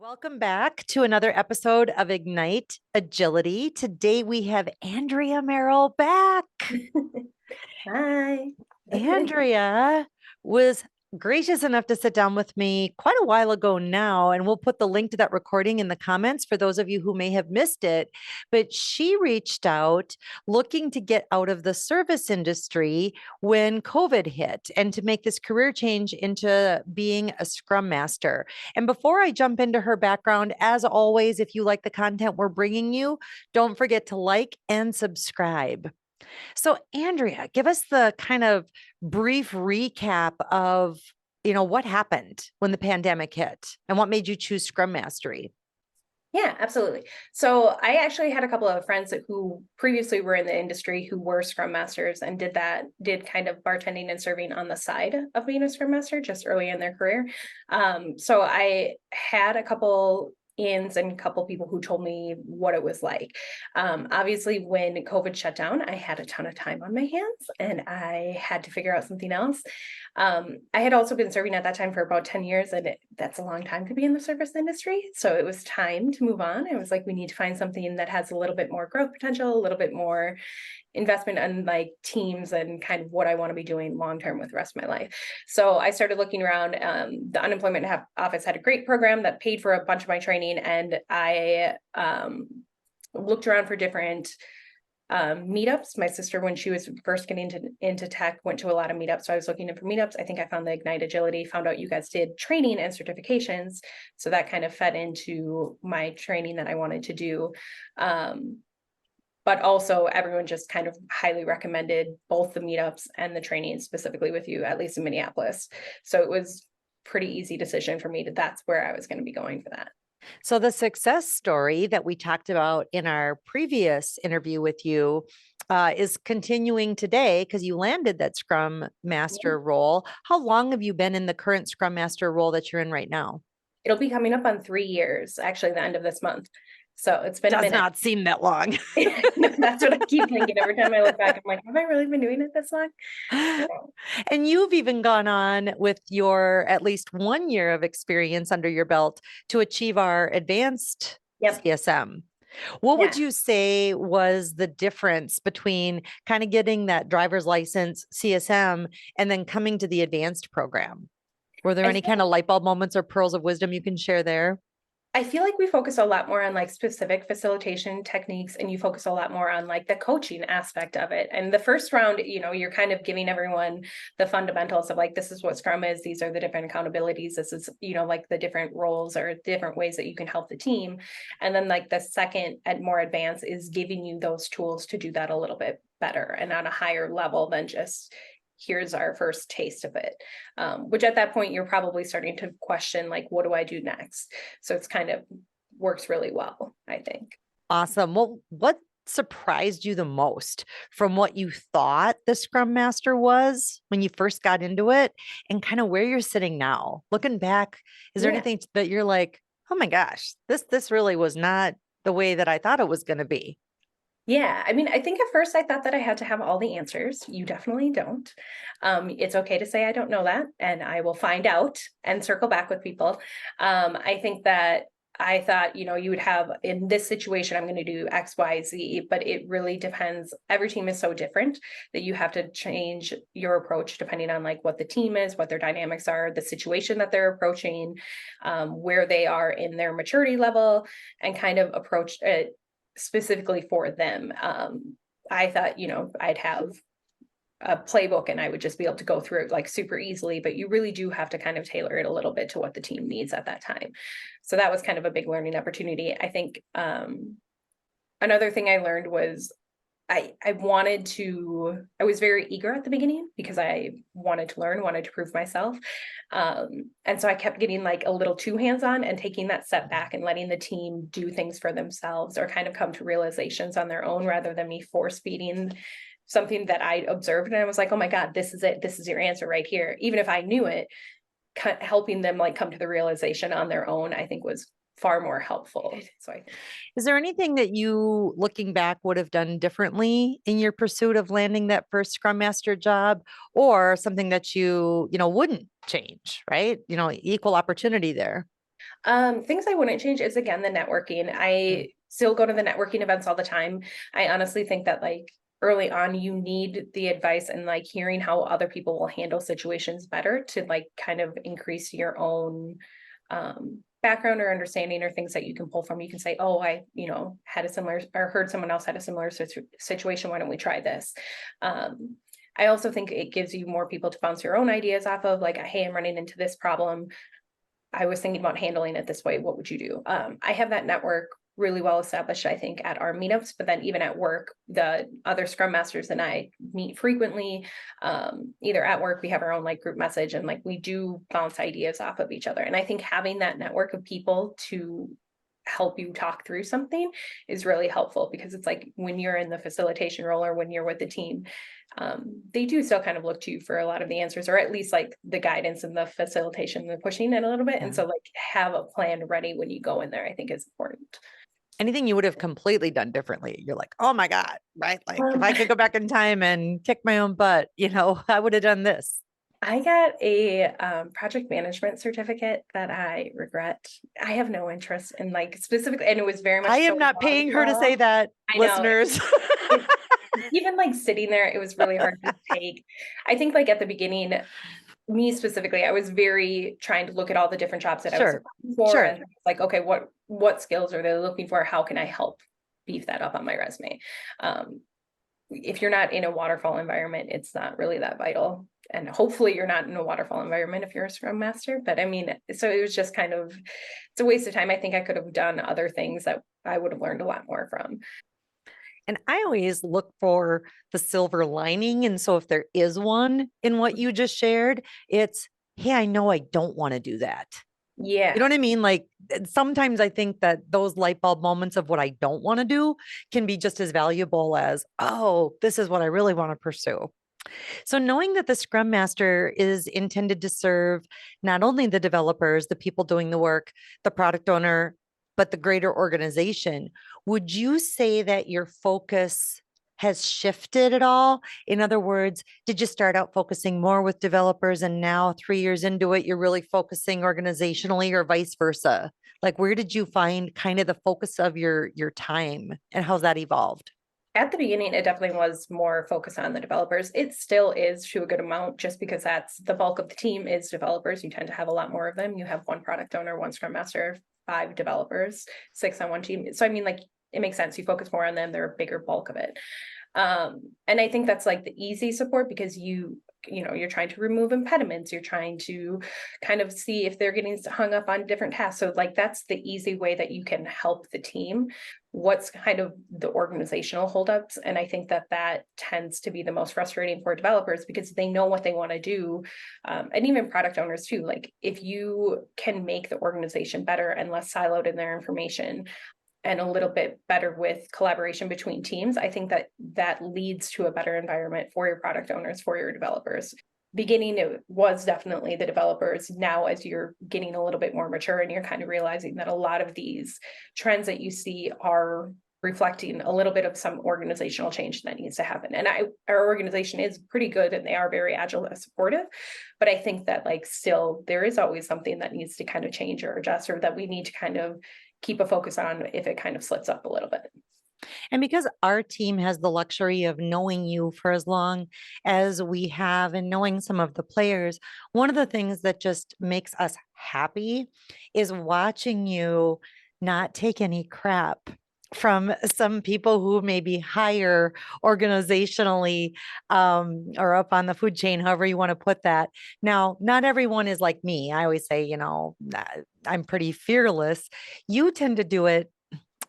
Welcome back to another episode of Ignite Agility. Today we have Andrea Merrill back. Hi. Andrea was gracious enough to sit down with me quite a while ago now, and we'll put the link to that recording in the comments for those of you who may have missed it. But she reached out looking to get out of the service industry when COVID hit and to make this career change into being a Scrum Master. And before I jump into her background, as always, if you like the content we're bringing you, don't forget to like and subscribe. So, Andrea, give us the kind of brief recap of, what happened when the pandemic hit and what made you choose Scrum Mastery. Yeah, absolutely. So I actually had a couple of friends who previously were in the industry who were Scrum Masters and did kind of bartending and serving on the side of being a Scrum Master just early in their career. So I had a couple ins and a couple people who told me what it was like. Obviously, when COVID shut down, I had a ton of time on my hands and I had to figure out something else. I had also been serving at that time for about 10 years, and that's a long time to be in the service industry. So it was time to move on. I was like, we need to find something that has a little bit more growth potential, a little bit more investment in like teams and kind of what I want to be doing long term with the rest of my life. So I started looking around. The unemployment office had a great program that paid for a bunch of my training, and I looked around for different meetups. My sister, when she was first getting into tech, went to a lot of meetups. So I was looking for meetups. I think I found the Ignite Agility, found out you guys did training and certifications. So that kind of fed into my training that I wanted to do. But also everyone just kind of highly recommended both the meetups and the training specifically with you, at least in Minneapolis. So it was pretty easy decision for me that's where I was going to be going for that. So, the success story that we talked about in our previous interview with you is continuing today because you landed that Scrum Yeah. Master role. How long have you been in the current Scrum Master role that you're in right now? It'll be coming up on 3 years, actually, the end of this month. So it's been a Does minute. not seem that long. That's what I keep thinking every time I look back. I'm like, have I really been doing it this long? So, And you've even gone on with your at least 1 year of experience under your belt to achieve our advanced yep. CSM. What would Yeah. you say was the difference between kind of getting that driver's license CSM and then coming to the advanced program? Were there I any kind feel of light bulb moments or pearls of wisdom you can share there? I feel like we focus a lot more on like specific facilitation techniques, and you focus a lot more on like the coaching aspect of it. And the first round, you're kind of giving everyone the fundamentals of like, this is what Scrum is. These are the different accountabilities. This is, like the different roles or different ways that you can help the team. And then like the second and more advanced is giving you those tools to do that a little bit better and on a higher level than just here's our first taste of it, which at that point you're probably starting to question like, what do I do next? So it's kind of works really well, I think. Awesome. Well, what surprised you the most from what you thought the Scrum Master was when you first got into it and kind of where you're sitting now? Looking back, is there Yeah. anything that you're like, oh my gosh, this really was not the way that I thought it was going to be? Yeah, I mean, I think at first I thought that I had to have all the answers. You definitely don't. It's okay to say I don't know that, and I will find out and circle back with people. I think that I thought, you would have in this situation, I'm going to do X, Y, Z, but it really depends. Every team is so different that you have to change your approach depending on like what the team is, what their dynamics are, the situation that they're approaching, where they are in their maturity level, and kind of approach it specifically for them. I thought, I'd have a playbook and I would just be able to go through it like super easily, but you really do have to kind of tailor it a little bit to what the team needs at that time. So that was kind of a big learning opportunity. I think another thing I learned was I was very eager at the beginning because I wanted to learn, wanted to prove myself. And so I kept getting like a little too hands-on and taking that step back and letting the team do things for themselves or kind of come to realizations on their own rather than me force feeding something that I observed. And I was like, oh my God, this is it. This is your answer right here. Even if I knew it, helping them like come to the realization on their own, I think was far more helpful. So Is there anything that you, looking back, would have done differently in your pursuit of landing that first Scrum Master job, or something that you wouldn't change, right? Equal opportunity there. Things I wouldn't change is again the networking. I still go to the networking events all the time. I honestly think that like early on you need the advice and like hearing how other people will handle situations better to like kind of increase your own background or understanding or things that you can pull from. You can say, oh, I, had a similar or heard someone else had a similar situation. Why don't we try this? I also think it gives you more people to bounce your own ideas off of, like, hey, I'm running into this problem. I was thinking about handling it this way. What would you do? I have that network really well established, I think, at our meetups, but then even at work, the other Scrum Masters and I meet frequently. Either at work, we have our own like group message and like we do bounce ideas off of each other. And I think having that network of people to help you talk through something is really helpful, because it's like when you're in the facilitation role or when you're with the team, they do still kind of look to you for a lot of the answers, or at least like the guidance and the facilitation and the pushing it a little bit. Yeah. And so like have a plan ready when you go in there, I think is important. Anything you would have completely done differently? You're like, oh my God, right? Like if Um, I could go back in time and kick my own butt, I would have done this. I got a project management certificate that I regret. I have no interest in like specifically, and it was very I much so am not paying her to say well. that, I know listeners. it, even like sitting there, it was really hard to take. I think like at the beginning, me specifically, I was very trying to look at all the different jobs that I was Sure. applying for, Sure. and like, okay, what skills are they looking for? How can I help beef that up on my resume? If you're not in a waterfall environment, it's not really that vital. And hopefully you're not in a waterfall environment if you're a Scrum Master. But I mean, so it was just kind of, it's a waste of time. I think I could have done other things that I would have learned a lot more from. And I always look for the silver lining. And so if there is one in what you just shared, it's, hey, I know I don't want to do that. You know Yeah. what I mean? Like sometimes I think that those light bulb moments of what I don't want to do can be just as valuable as, oh, this is what I really want to pursue. So, knowing that the Scrum Master is intended to serve not only the developers, the people doing the work, the product owner, but the greater organization, would you say that your focus has shifted at all? In other words, did you start out focusing more with developers and now 3 years into it, you're really focusing organizationally, or vice versa? Like, where did you find kind of the focus of your time, and how's that evolved? At the beginning, it definitely was more focused on the developers. It still is to a good amount, just because that's the bulk of the team is developers. You tend to have a lot more of them. You have one product owner, one Scrum Master, 5 developers, 6 on one team. So I mean, like, it makes sense. You focus more on them. They're a bigger bulk of it. And I think that's like the easy support, because you're trying to remove impediments. You're trying to kind of see if they're getting hung up on different tasks. So like that's the easy way that you can help the team. What's kind of the organizational holdups? And I think that tends to be the most frustrating for developers, because they know what they want to do. And even product owners too. Like if you can make the organization better and less siloed in their information, and a little bit better with collaboration between teams, I think that leads to a better environment for your product owners, for your developers. Beginning, it was definitely the developers. Now, as you're getting a little bit more mature and you're kind of realizing that a lot of these trends that you see are reflecting a little bit of some organizational change that needs to happen. And our organization is pretty good and they are very agile and supportive. But I think that like still there is always something that needs to kind of change or adjust, or that we need to kind of keep a focus on if it kind of slips up a little bit. And because our team has the luxury of knowing you for as long as we have and knowing some of the players, one of the things that just makes us happy is watching you not take any crap from some people who may be higher organizationally, or up on the food chain, however you want to put that. Now, not everyone is like me. I always say, I'm pretty fearless. You tend to do it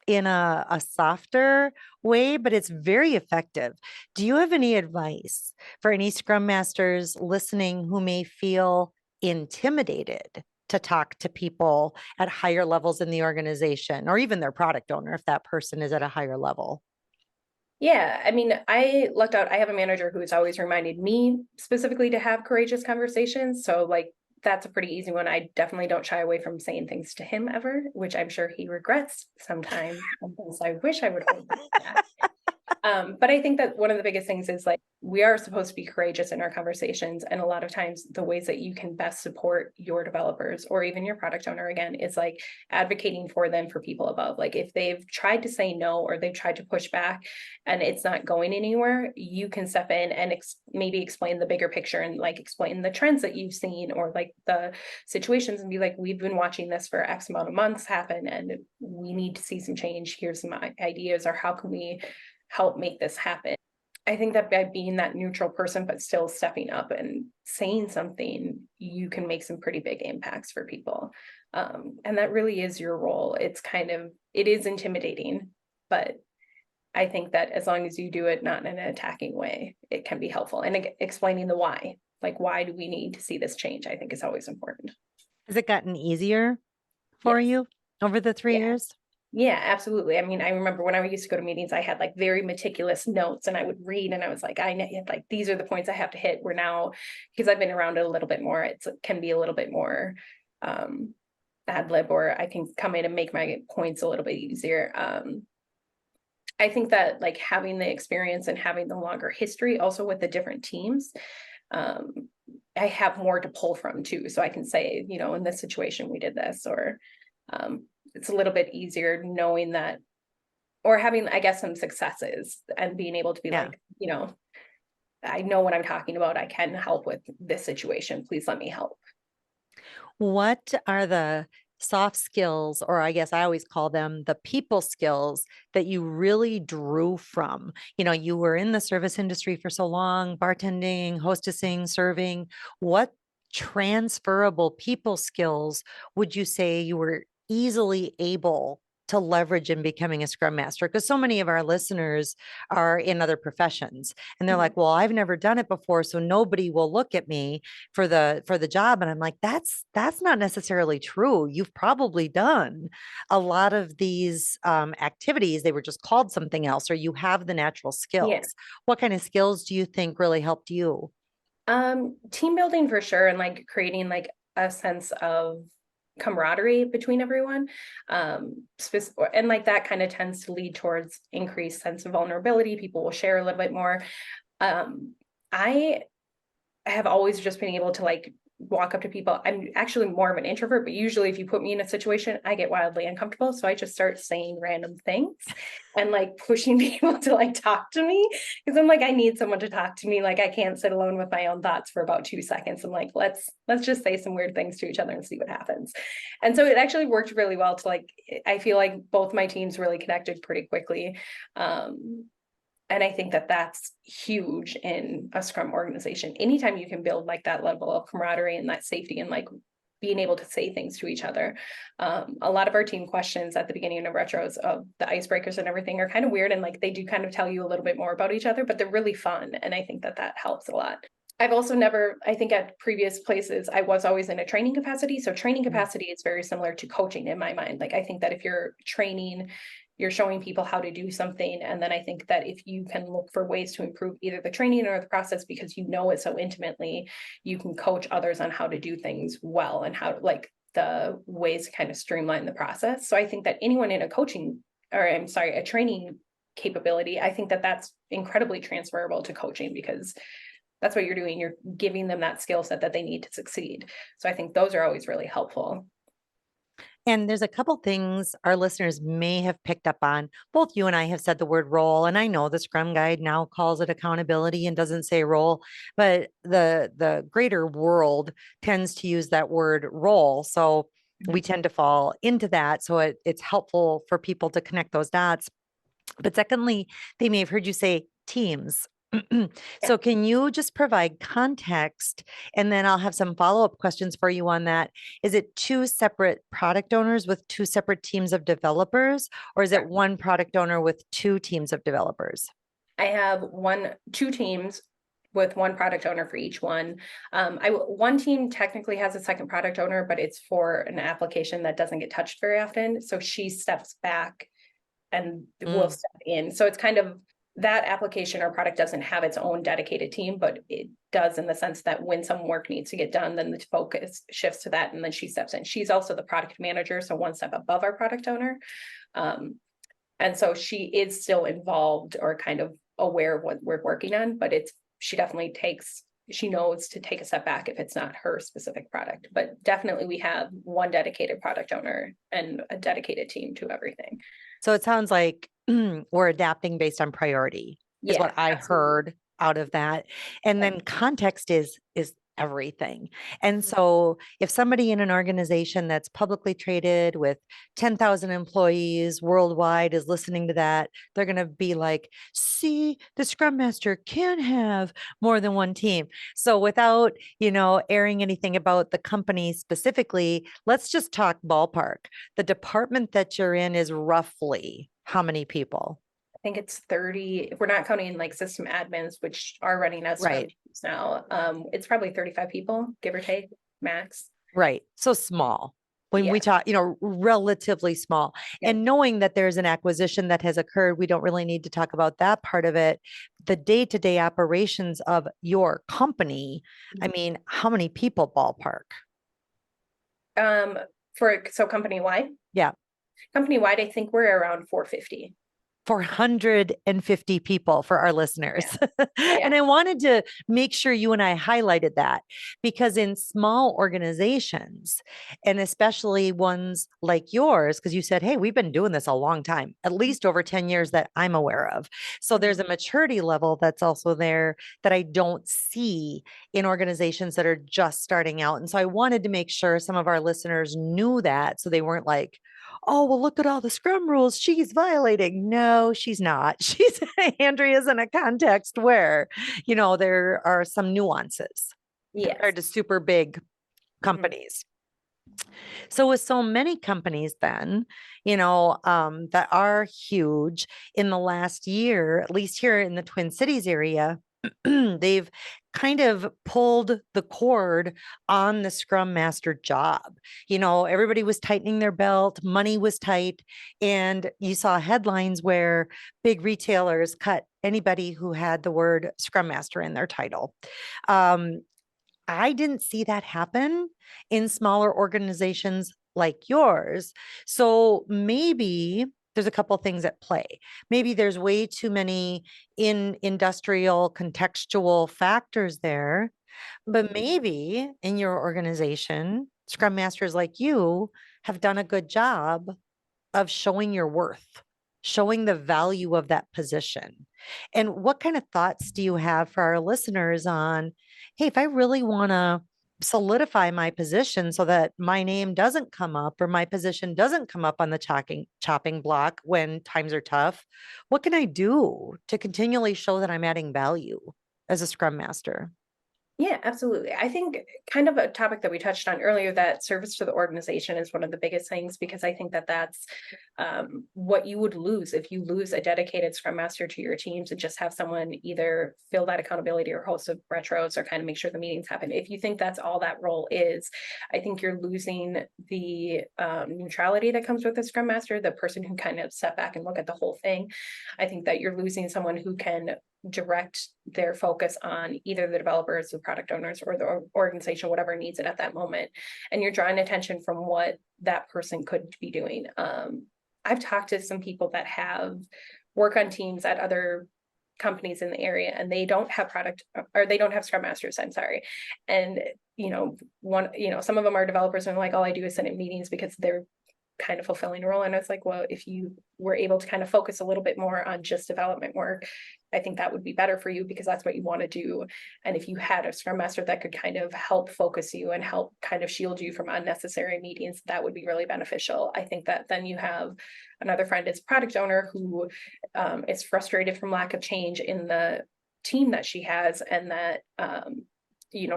in a softer way, but it's very effective. Do you have any advice for any Scrum Masters listening who may feel intimidated to talk to people at higher levels in the organization, or even their product owner if that person is at a higher level? Yeah, I mean, I lucked out. I have a manager who's always reminded me specifically to have courageous conversations. So, like, that's a pretty easy one. I definitely don't shy away from saying things to him ever, which I'm sure he regrets sometimes. Sometimes I wish I would hold back. But I think that one of the biggest things is like, we are supposed to be courageous in our conversations. And a lot of times the ways that you can best support your developers or even your product owner again, is like advocating for them for people above. Like if they've tried to say no, or they've tried to push back and it's not going anywhere, you can step in and maybe explain the bigger picture and like explain the trends that you've seen or like the situations and be like, we've been watching this for X amount of months happen and we need to see some change. Here's some ideas, or how can we help make this happen? I think that by being that neutral person, but still stepping up and saying something, you can make some pretty big impacts for people. And that really is your role. It is intimidating, but I think that as long as you do it not in an attacking way, it can be helpful. And explaining the why, like, why do we need to see this change? I think is always important. Has it gotten easier for Yes. you over the 3 years? Yeah, absolutely. I mean, I remember when I used to go to meetings, I had like very meticulous notes and I would read and I was like, I know, like, these are the points I have to hit. We're now, because I've been around it a little bit more, it can be a little bit more ad lib, or I can come in and make my points a little bit easier. I think that like having the experience and having the longer history also with the different teams, I have more to pull from too. So I can say, in this situation, we did this, or it's a little bit easier knowing that, or having, I guess, some successes and being able to be Yeah. like, I know what I'm talking about. I can help with this situation. Please let me help. What are the soft skills, or I guess I always call them the people skills that you really drew from? You were in the service industry for so long, bartending, hostessing, serving. What transferable people skills would you say you were easily able to leverage in becoming a scrum master? Because so many of our listeners are in other professions and they're Mhm. like, well, I've never done it before, so nobody will look at me for the job. And I'm like, that's not necessarily true. You've probably done a lot of these activities. They were just called something else, or you have the natural Yeah. skills. What kind of skills do you think really helped you? Team building for sure, and like creating like a sense of camaraderie between everyone. And like that kind of tends to lead towards increased sense of vulnerability. People will share a little bit more. I have always just been able to like walk up to people. I'm actually more of an introvert, but usually if you put me in a situation, I get wildly uncomfortable. So I just start saying random things and like pushing people to like talk to me, because I'm like, I need someone to talk to me. Like I can't sit alone with my own thoughts for about 2 seconds. I'm like, let's just say some weird things to each other and see what happens. And so it actually worked really well to like, I feel like both my teams really connected pretty quickly. And I think that that's huge in a Scrum organization. Anytime you can build like that level of camaraderie and that safety and like being able to say things to each other. A lot of our team questions at the beginning of retros of the icebreakers and everything are kind of weird. And like they do kind of tell you a little bit more about each other, but they're really fun. And I think that that helps a lot. I've also never, I think at previous places, I was always in a training capacity. So training capacity is very similar to coaching in my mind. Like I think that if you're training, you're showing people how to do something. And then I think that if you can look for ways to improve either the training or the process, because you know it so intimately, you can coach others on how to do things well and how like the ways to kind of streamline the process. So I think that anyone in a coaching, or I'm sorry, a training capability, I think that that's incredibly transferable to coaching, because that's what you're doing. You're giving them that skill set that they need to succeed. So I think those are always really helpful. And there's a couple things our listeners may have picked up on. Both you and I have said the word role, and I know the Scrum Guide now calls it accountability and doesn't say role, but the greater world tends to use that word role. So we tend to fall into that. So it's helpful for people to connect those dots. But secondly, they may have heard you say teams. Yeah. So, can you just provide context? And then I'll have some follow up questions for you on that. Is it two separate product owners with two separate teams of developers, or is it one product owner with two teams of developers? I have two teams with one product owner for each one. One team technically has a second product owner, but it's for an application that doesn't get touched very often. So she steps back and will Mm. step in. So it's kind of that application or product doesn't have its own dedicated team, but it does in the sense that when some work needs to get done, then the focus shifts to that and then she steps in. She's also the product manager, so one step above our product owner. And so she is still involved or kind of aware of what we're working on, but she definitely she knows to take a step back if it's not her specific product. But definitely we have one dedicated product owner and a dedicated team to everything. So it sounds like we're adapting based on priority is Yeah, what I absolutely. heard out of that. And Yep. then context is everything. And Mhm. so if somebody in an organization that's publicly traded with 10,000 employees worldwide is listening to that, they're going to be like, "See, the Scrum Master can have more than one team." So without, airing anything about the company specifically, let's just talk ballpark. The department that you're in is roughly how many people? I think it's 30, if we're not counting like system admins, which are running as Scrum Right. teams now. It's probably 35 people, give or take, max. Right. So small. When we Yeah. talk, relatively small. Yep. And knowing that there's an acquisition that has occurred, we don't really need to talk about that part of it. The day-to-day operations of your company, I mean, how many people ballpark? Um, so Yeah. company wide, I think we're around 450. 450 people for our Yeah. listeners. Yeah. Yeah. And I wanted to make sure you and I highlighted that because in small organizations, and especially ones like yours, because you said, hey, we've been doing this a long time, at least over 10 years that I'm aware of. So Mhm. there's a maturity level that's also there that I don't see in organizations that are just starting out. And so I wanted to make sure some of our listeners knew that so they weren't like, oh, well, look at all the scrum rules she's violating. No, she's not. She's Andrea's in a context where, there are some nuances Yes. compared to super big Mhm. companies. So with so many companies then, that are huge in the last year, at least here in the Twin Cities area, they've kind of pulled the cord on the Scrum Master job. Everybody was tightening their belt, money was tight, and you saw headlines where big retailers cut anybody who had the word Scrum Master in their title. Um, I didn't see that happen in smaller organizations like yours. So maybe there's a couple things at play. Maybe there's way too many in industrial contextual factors there, but Mhm. maybe in your organization, scrum masters like you have done a good job of showing your worth, showing the value of that position. And what kind of thoughts do you have for our listeners on, hey, if I really want to solidify my position so that my name doesn't come up or my position doesn't come up on the chopping block when times are tough, what can I do to continually show that I'm adding value as a scrum master? Yeah, absolutely. I think kind of a topic that we touched on earlier, that service to the organization is one of the biggest things, because I think that that's what you would lose if you lose a dedicated Scrum Master to your teams and just have someone either fill that accountability or host of retros or kind of make sure the meetings happen. If you think that's all that role is, I think you're losing the neutrality that comes with the Scrum Master, the person who kind of step back and look at the whole thing. I think that you're losing someone who can direct their focus on either the developers, the product owners, or the organization, whatever needs it at that moment. And you're drawing attention from what that person could be doing. I've talked to some people that have work on teams at other companies in the area, and they don't have product, or they don't have scrum masters, I'm sorry. And some of them are developers and like, all I do is sit in meetings because they're kind of fulfilling a role. And it's like, well, if you were able to kind of focus a little bit more on just development work, I think that would be better for you because that's what you want to do. And if you had a scrum master that could kind of help focus you and help kind of shield you from unnecessary meetings, that would be really beneficial. I think that then you have another friend is product owner who is frustrated from lack of change in the team that she has, and that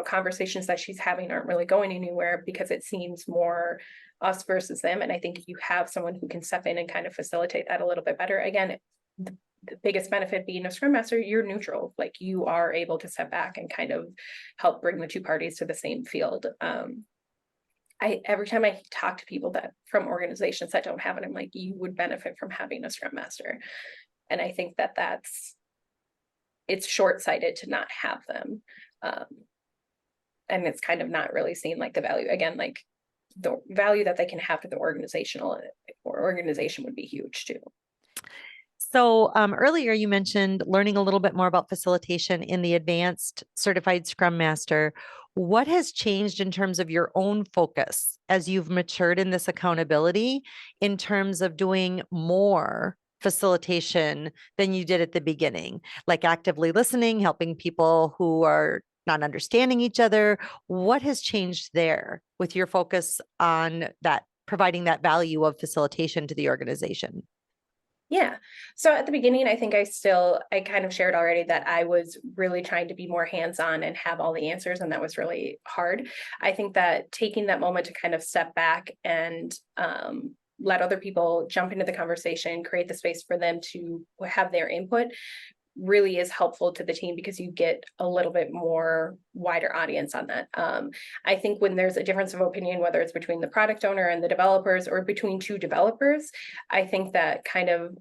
conversations that she's having aren't really going anywhere because it seems more us versus them. And I think if you have someone who can step in and kind of facilitate that a little bit better, again, the biggest benefit being a scrum master, you're neutral, like you are able to step back and kind of help bring the two parties to the same field. Every time I talk to people that from organizations that don't have it, I'm like, you would benefit from having a scrum master. And I think that it's short-sighted to not have them. Um, and it's kind of not really seen like the value, again, like the value that they can have to the organizational or organization would be huge too. So earlier you mentioned learning a little bit more about facilitation in the advanced certified Scrum Master. What has changed in terms of your own focus as you've matured in this accountability in terms of doing more facilitation than you did at the beginning, like actively listening, helping people who are not understanding each other? What has changed there with your focus on that, providing that value of facilitation to the organization? Yeah. So at the beginning, I think I kind of shared already that I was really trying to be more hands-on and have all the answers, and that was really hard. I think that taking that moment to kind of step back and let other people jump into the conversation, create the space for them to have their input really is helpful to the team because you get a little bit more wider audience on that. I think when there's a difference of opinion, whether it's between the product owner and the developers or between two developers, I think that kind of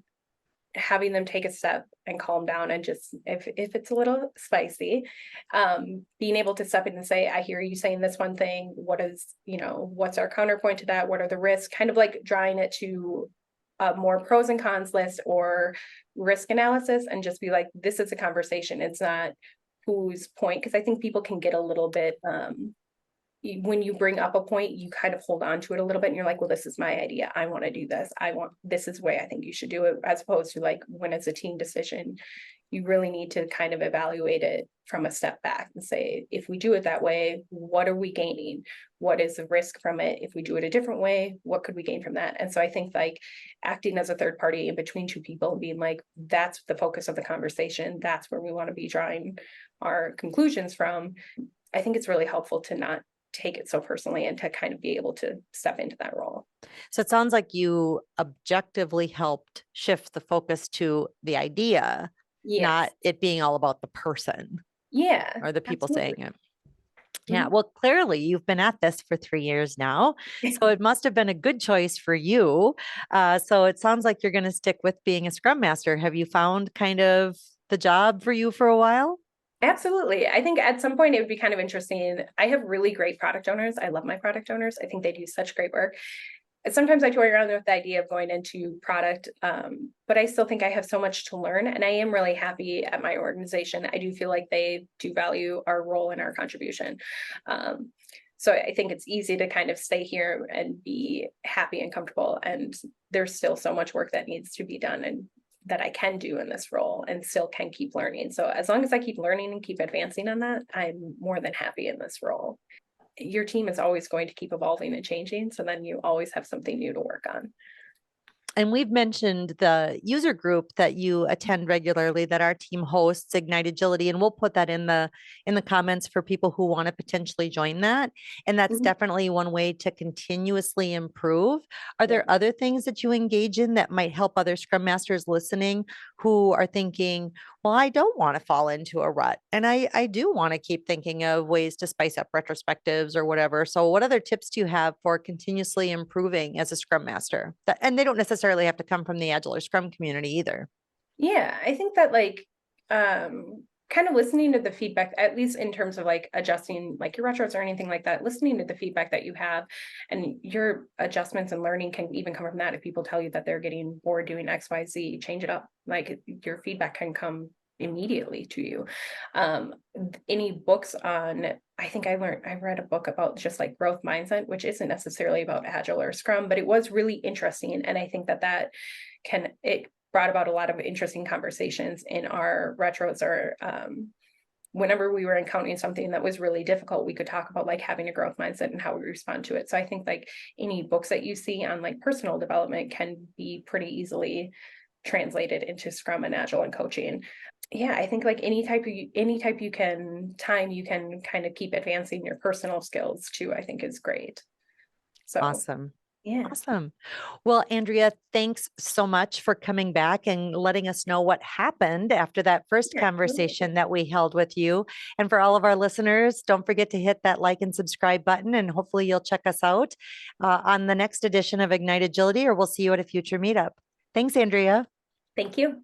having them take a step and calm down and just if it's a little spicy, being able to step in and say, I hear you saying this one thing, what is, what's our counterpoint to that, what are the risks, kind of like drawing it to a more pros and cons list or risk analysis, and just be like, this is a conversation, it's not whose point, because I think people can get a little bit when you bring up a point, you kind of hold on to it a little bit and you're like, well, this is my idea. I want to do this. This is the way I think you should do it, as opposed to like when it's a team decision, you really need to kind of evaluate it from a step back and say, if we do it that way, what are we gaining? What is the risk from it? If we do it a different way, what could we gain from that? And so I think like acting as a third party in between two people and being like, that's the focus of the conversation. That's where we want to be drawing our conclusions from. I think it's really helpful to not take it so personally and to kind of be able to step into that role. So it sounds like you objectively helped shift the focus to the idea, Yes. not it being all about the person Yeah, or the people saying absolutely. it. Yeah, Mhm. well, clearly you've been at this for 3 years now. So it must have been a good choice for you. So it sounds like you're going to stick with being a Scrum Master. Have you found kind of the job for you for a while? Absolutely. I think at some point it would be kind of interesting. I have really great product owners. I love my product owners. I think they do such great work. And sometimes I toy around with the idea of going into product, but I still think I have so much to learn. And I am really happy at my organization. I do feel like they do value our role and our contribution. Um, so I think it's easy to kind of stay here and be happy and comfortable. And there's still so much work that needs to be done and that I can do in this role and still can keep learning. So as long as I keep learning and keep advancing on that, I'm more than happy in this role. Your team is always going to keep evolving and changing. So then you always have something new to work on. And we've mentioned the user group that you attend regularly that our team hosts, Ignite Agility, and we'll put that in the comments for people who want to potentially join that. And that's Mhm. definitely one way to continuously improve. Are Yeah. there other things that you engage in that might help other Scrum Masters listening who are thinking, well, I don't want to fall into a rut, and I do want to keep thinking of ways to spice up retrospectives or whatever. So what other tips do you have for continuously improving as a Scrum Master? And they don't necessarily have to come from the Agile or Scrum community either. Yeah. I think that like kind of listening to the feedback, at least in terms of like adjusting like your retros or anything like that, listening to the feedback that you have and your adjustments and learning can even come from that. If people tell you that they're getting bored doing XYZ, change it up. Like your feedback can come immediately to you. Um, any books on, I read a book about just like growth mindset, which isn't necessarily about Agile or Scrum, but it was really interesting. And I think it brought about a lot of interesting conversations in our retros or whenever we were encountering something that was really difficult, we could talk about like having a growth mindset and how we respond to it. So I think like any books that you see on like personal development can be pretty easily translated into Scrum and Agile and coaching. Yeah, I think like any type you can kind of keep advancing your personal skills too, I think is great. So Awesome. yeah. Awesome. Well, Andrea, thanks so much for coming back and letting us know what happened after that first Yeah, conversation that we held with you. And for all of our listeners, don't forget to hit that like and subscribe button, and hopefully you'll check us out on the next edition of Ignite Agility, or we'll see you at a future meetup. Thanks, Andrea. thank you.